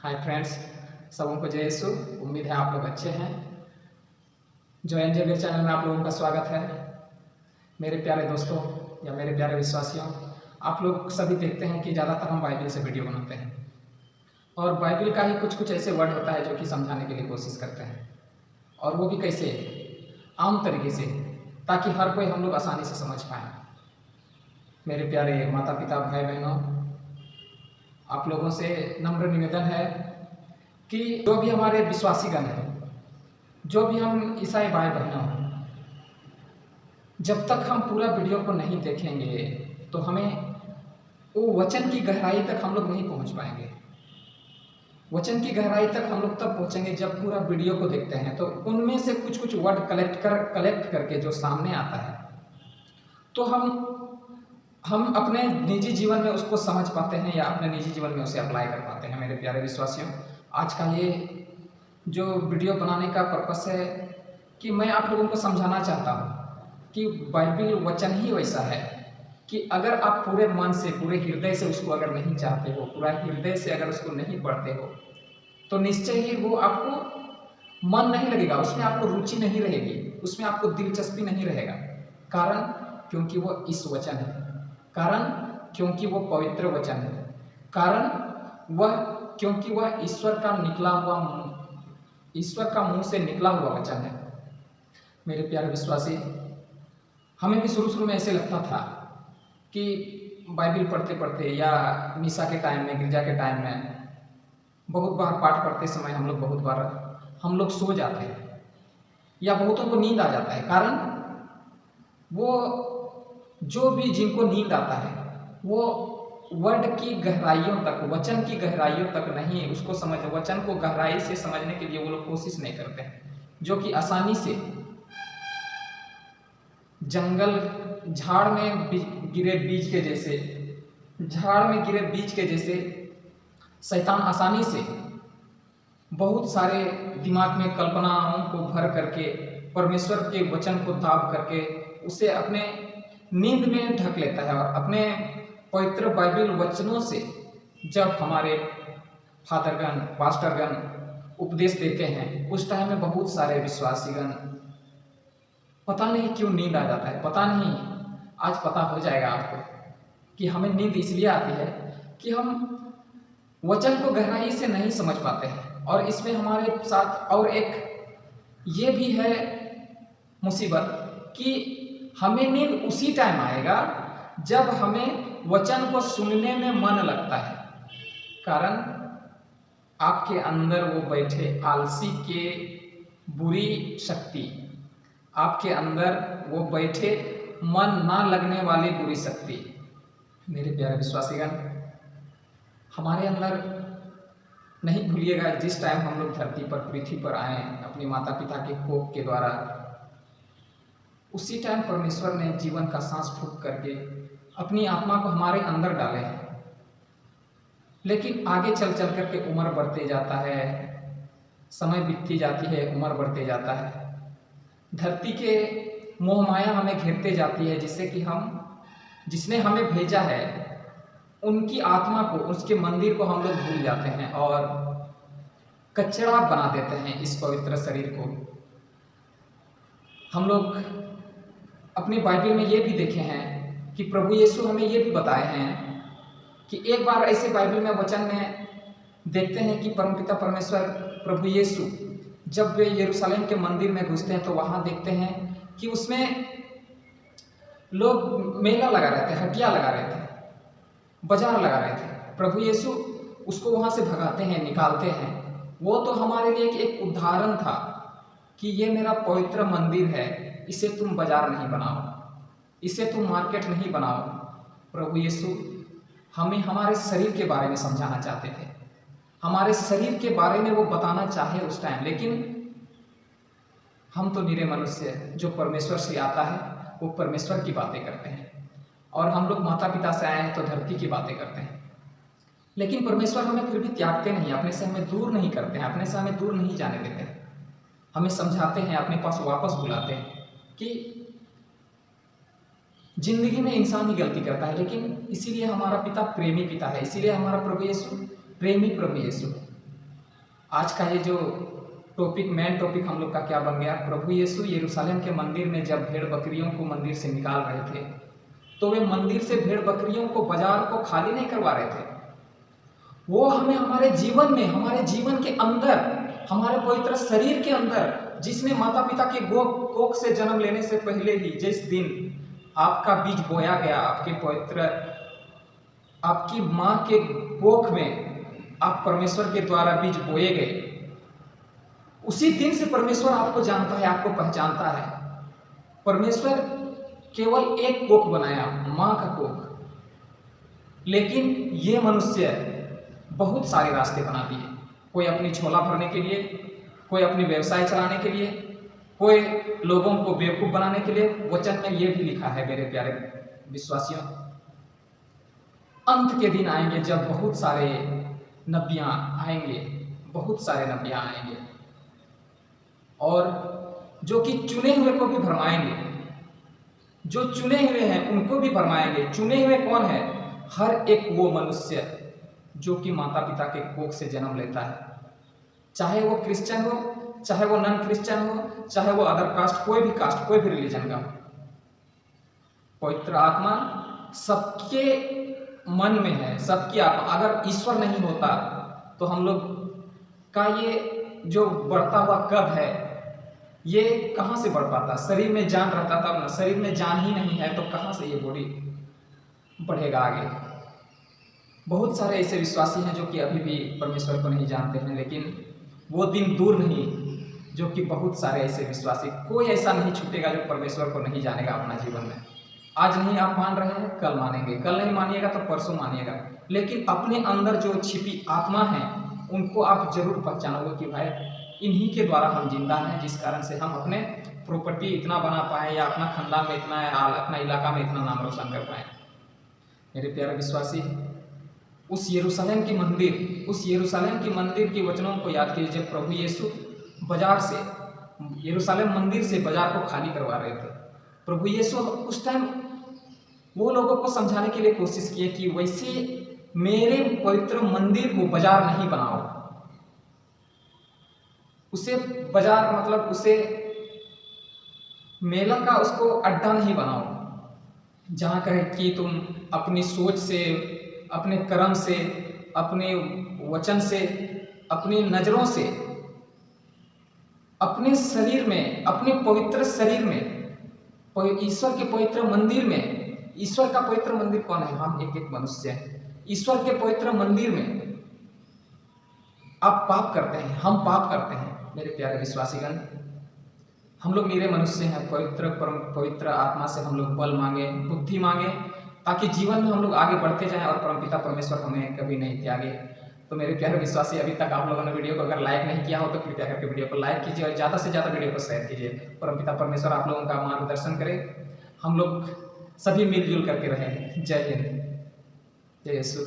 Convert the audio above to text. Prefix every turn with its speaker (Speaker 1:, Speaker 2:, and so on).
Speaker 1: Hi friends, सबों को जय यीशु। उम्मीद है आप लोग अच्छे हैं। जो एनजेबी चैनल में आप लोगों का स्वागत है। मेरे प्यारे दोस्तों या मेरे प्यारे विश्वासियों, आप लोग सभी देखते हैं कि ज़्यादातर हम बाइबल से वीडियो बनाते हैं और बाइबल का ही कुछ कुछ ऐसे वर्ड होता है जो कि समझाने के लिए कोशिश करते हैं, और वो भी कैसे, आम तरीके से, ताकि हर कोई हम लोग आसानी से समझ पाएँ। मेरे प्यारे माता पिता भाई बहनों, आप लोगों से नम्र निवेदन है कि जो भी हमारे विश्वासीगण हैं, जो भी हम ईसाई भाई बहनों हैं, जब तक हम पूरा वीडियो को नहीं देखेंगे तो हमें वो वचन की गहराई तक हम लोग नहीं पहुंच पाएंगे। वचन की गहराई तक हम लोग तब पहुंचेंगे जब पूरा वीडियो को देखते हैं, तो उनमें से कुछ कुछ वर्ड कलेक्ट करके जो सामने आता है, तो हम अपने निजी जीवन में उसको समझ पाते हैं या अपने निजी जीवन में उसे अप्लाई कर पाते हैं। मेरे प्यारे विश्वासियों, आज का ये जो वीडियो बनाने का पर्पस है कि मैं आप लोगों को समझाना चाहता हूँ कि बाइबल वचन ही वैसा है कि अगर आप पूरे मन से, पूरे हृदय से उसको अगर नहीं चाहते हो, पूरा हृदय से अगर उसको नहीं पढ़ते हो, तो निश्चय ही वो आपको मन नहीं लगेगा, उसमें आपको रुचि नहीं रहेगी, उसमें आपको दिलचस्पी नहीं रहेगा। कारण क्योंकि वो इस वचन है, कारण क्योंकि वो पवित्र वचन है, कारण वह क्योंकि वह ईश्वर का मुंह से निकला हुआ वचन है। मेरे प्यारे विश्वासी, हमें भी शुरू में ऐसे लगता था कि बाइबल पढ़ते पढ़ते या मिसा के टाइम में, गिरजा के टाइम में, बहुत बार पाठ पढ़ते समय बहुत बार हम लोग सो जाते हैं या बहुतों को नींद आ जाता है। कारण वो जो भी जिनको नींद आता है वो वर्ड की गहराइयों तक, वचन की गहराइयों तक नहीं उसको समझ, वचन को गहराई से समझने के लिए वो लोग कोशिश नहीं करते हैं, जो कि आसानी से जंगल झाड़ में गिरे बीज के जैसे, झाड़ में गिरे बीज के जैसे शैतान आसानी से बहुत सारे दिमाग में कल्पनाओं को भर करके, परमेश्वर के वचन को दाब करके उसे अपने नींद में ढक लेता है। और अपने पवित्र बाइबल वचनों से जब हमारे फादरगण, पास्टरगण उपदेश देते हैं, उस टाइम में बहुत सारे विश्वासीगण पता नहीं क्यों नींद आ जाता है। पता नहीं, आज पता हो जाएगा आपको कि हमें नींद इसलिए आती है कि हम वचन को गहराई से नहीं समझ पाते हैं। और इसमें हमारे साथ और एक ये भी है मुसीबत कि हमें नींद उसी टाइम आएगा जब हमें वचन को सुनने में मन लगता है। कारण आपके अंदर वो बैठे आलसी के बुरी शक्ति, आपके अंदर वो बैठे मन ना लगने वाली बुरी शक्ति। मेरे प्यारे विश्वासीगण, हमारे अंदर नहीं भूलिएगा, जिस टाइम हम लोग धरती पर, पृथ्वी पर आए अपने माता पिता के कोख के द्वारा, उसी टाइम परमेश्वर ने जीवन का सांस फूंक करके अपनी आत्मा को हमारे अंदर डाले हैं। लेकिन आगे चल चल करके उम्र बढ़ते जाता है, समय बीतती जाती है, उम्र बढ़ते जाता है, धरती के मोह माया हमें घेरते जाती है, जिससे कि जिसने हमें भेजा है उनकी आत्मा को, उसके मंदिर को हम लोग भूल जाते हैं और कचरा बना देते हैं इस पवित्र शरीर को। हम लोग अपनी बाइबल में ये भी देखे हैं कि प्रभु यीशु हमें ये भी बताए हैं कि एक बार ऐसे बाइबल में वचन में देखते हैं कि परमपिता परमेश्वर प्रभु यीशु जब वे यरूशलेम के मंदिर में घुसते हैं, तो वहाँ देखते हैं कि उसमें लोग मेला लगा रहे थे, हटिया लगा रहे थे, बाजार लगा रहे थे। प्रभु यीशु उसको वहाँ से भगाते हैं, निकालते हैं। वो तो हमारे लिए एक उदाहरण था कि ये मेरा पवित्र मंदिर है, इसे तुम बाजार नहीं बनाओ, इसे तुम मार्केट नहीं बनाओ। प्रभु यीशु हमें हमारे शरीर के बारे में समझाना चाहते थे, हमारे शरीर के बारे में वो बताना चाहे उस टाइम। लेकिन हम तो निरे मनुष्य, जो परमेश्वर से आता है वो परमेश्वर की बातें करते हैं, और हम लोग माता पिता से आए हैं तो धरती की बातें करते हैं। लेकिन परमेश्वर हमें फिर भी त्यागते नहीं, अपने से हमें दूर नहीं करते हैं, अपने से हमें दूर नहीं जाने देते हैं, हमें समझाते हैं, अपने पास वापस बुलाते हैं कि जिंदगी में इंसान ही गलती करता है, लेकिन इसीलिए हमारा पिता प्रेमी पिता है, इसीलिए हमारा प्रभु यीशु प्रेमी प्रभु यीशु है। आज का ये जो मेन टॉपिक हम लोग का क्या बन गया, प्रभु यीशु यरूशलेम के मंदिर में जब भेड़ बकरियों को मंदिर से निकाल रहे थे तो वे मंदिर से भेड़ बकरियों को, बाजार को खाली नहीं करवा रहे थे। वो हमें हमारे जीवन के अंदर, हमारे पवित्र शरीर के अंदर, जिसने माता पिता के कोख से जन्म लेने से पहले ही, जिस दिन आपका बीज बोया गया, आपकी माँ के कोख में आप परमेश्वर के द्वारा बीज बोए गए, उसी दिन से परमेश्वर आपको जानता है, आपको पहचानता है। परमेश्वर केवल एक कोख बनाया, माँ का कोख, लेकिन ये मनुष्य बहुत सारे रास्ते बना दिए। कोई अपनी झोला भरने के लिए, कोई अपनी व्यवसाय चलाने के लिए, कोई लोगों को बेवकूफ बनाने के लिए। वचन में ये भी लिखा है मेरे प्यारे विश्वासियों, अंत के दिन आएंगे जब बहुत सारे नबियाँ आएंगे, बहुत सारे नबियाँ आएंगे और जो कि चुने हुए को भी भरमाएंगे। जो चुने हुए हैं उनको भी भरमाएंगे। चुने हुए कौन है? हर एक वो मनुष्य जो कि माता पिता के कोख से जन्म लेता है, चाहे वो क्रिश्चियन हो, चाहे वो नॉन क्रिश्चियन हो, चाहे वो अदर कास्ट, कोई भी रिलीजन का हो। पवित्र आत्मा सबके मन में है, सबकी आत्मा। अगर ईश्वर नहीं होता तो हम लोग का ये जो बढ़ता हुआ कद है ये कहाँ से बढ़ पाता? शरीर में जान रहता तब ना। शरीर में जान ही नहीं है तो कहाँ से ये बॉडी बढ़ेगा आगे? बहुत सारे ऐसे विश्वासी हैं जो कि अभी भी परमेश्वर को नहीं जानते हैं, लेकिन वो दिन दूर नहीं जो कि बहुत सारे ऐसे विश्वासी, कोई ऐसा नहीं छूटेगा जो परमेश्वर को नहीं जानेगा अपना जीवन में। आज नहीं आप मान रहे हैं, कल मानेंगे, कल नहीं मानिएगा तो परसों मानिएगा, लेकिन अपने अंदर जो छिपी आत्मा है उनको आप जरूर पहचानोगे कि भाई इन्हीं के द्वारा हम जिंदा हैं, जिस कारण से हम अपने प्रॉपर्टी इतना बना पाए या अपना खानदान में इतना, अपना इलाका में इतना नाम रोशन कर पाए। मेरे प्यारे विश्वासी, उस यरूशलेम की मंदिर के वचनों को याद कीजिए। जब प्रभु यीशु बाजार से, यरूशलेम मंदिर से बाजार को खाली करवा रहे थे, प्रभु यीशु उस टाइम वो लोगों को समझाने के लिए कोशिश किए कि वैसे मेरे पवित्र मंदिर को बाजार नहीं बनाओ। उसे बाजार मतलब उसे मेला का उसको अड्डा नहीं बनाओ जहाँ कहे कि तुम अपनी सोच से, अपने कर्म से, अपने वचन से, अपनी नजरों से, अपने शरीर में, अपने पवित्र शरीर में, ईश्वर के पवित्र मंदिर में, ईश्वर का पवित्र मंदिर कौन है? हम एक मनुष्य हैं। ईश्वर के पवित्र मंदिर में आप पाप करते हैं, हम पाप करते हैं। मेरे प्यारे विश्वासीगण, हम लोग मेरे मनुष्य हैं। पवित्र आत्मा से हम लोग बल मांगे, बुद्धि मांगे, ताकि जीवन में हम लोग आगे बढ़ते जाएं और परमपिता परमेश्वर हमें कभी नहीं त्यागे। तो मेरे प्यारे विश्वासी, अभी तक आप लोगों ने वीडियो को अगर लाइक नहीं किया हो तो कृपया करके वीडियो को लाइक कीजिए और ज़्यादा से ज़्यादा वीडियो को शेयर कीजिए। परमपिता परमेश्वर आप लोगों का मार्गदर्शन करे, हम लोग सभी मिलजुल करके रहें। जय हिंद, जय यीशु।